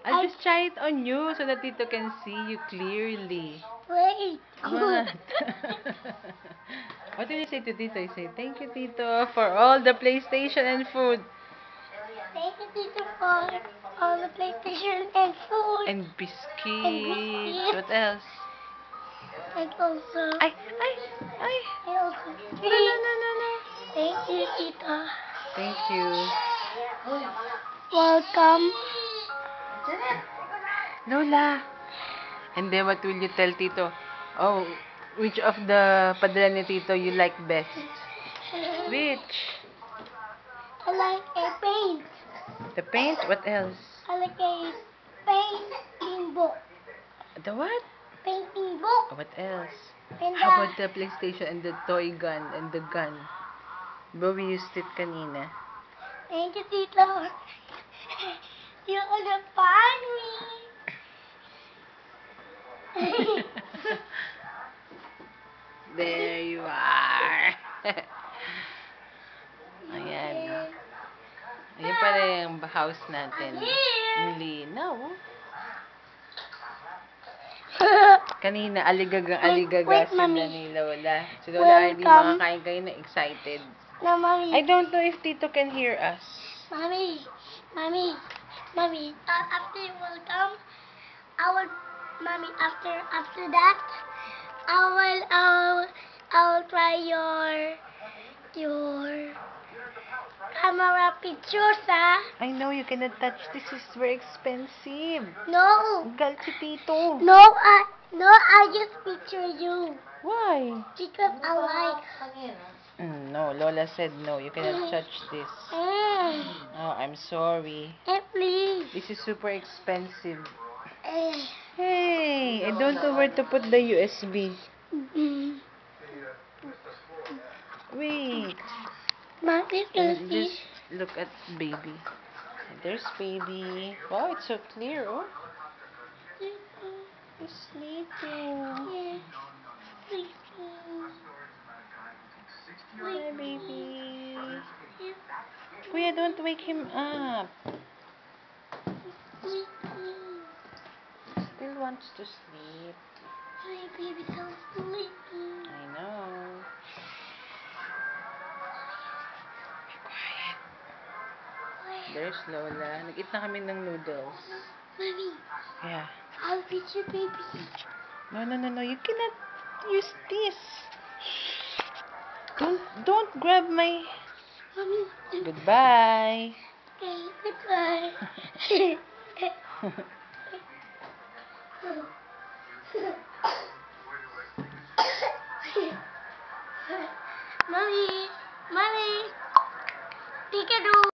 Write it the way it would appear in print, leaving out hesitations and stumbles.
I'll just try it on you so that Tito can see you clearly. Wait. What? What did you say to Tito? You say, thank you, Tito, for all the PlayStation and food. Thank you, Tito, for all the PlayStation and food. And biscuits. What else? And also. Ay! And also. No. Thank you, Tito. Thank you. Welcome. Lola. And then what will you tell Tito? Oh, which of the padala ni Tito you like best? Which? I like a paint. The paint? What else? I like a painting book. The what? Painting book. What else? And How about the PlayStation and the toy gun and the gun? But we used it kanina. Thank you, Tito. You're gonna find me. There you are. Ayan. Ayan pala yung house natin. Ang linaw. Kanina, aligaga sila ni Lola. Si Lola Arlie, makakain kayo na excited. No, Mommy. I don't know if Tito can hear us. Mommy. After you will come, Mommy. After that, I will try your camera pictures, ah. I know you cannot touch this. It's very expensive. No. Gal si Tito. No, I just picture you. Why? Because I like. No, Lola said no. You cannot touch this. Oh, I'm sorry. Please. This is super expensive. Eh. Hey, I don't know where to put the USB. Wait. Mommy, can see. Just look at baby. There's baby. Wow, it's so clear, oh. He's sleeping. Yeah. Hi, baby. Kuya, don't wake him up. Still wants to sleep. My baby so sleepy. I know. Be quiet. There's Lola. Nag-eat na kami ng noodles. Mommy, Yeah. I'll feed your baby. No. You cannot use this. Don't grab my... Mommy. Goodbye. Okay, goodbye. Mommy, Peekaboo.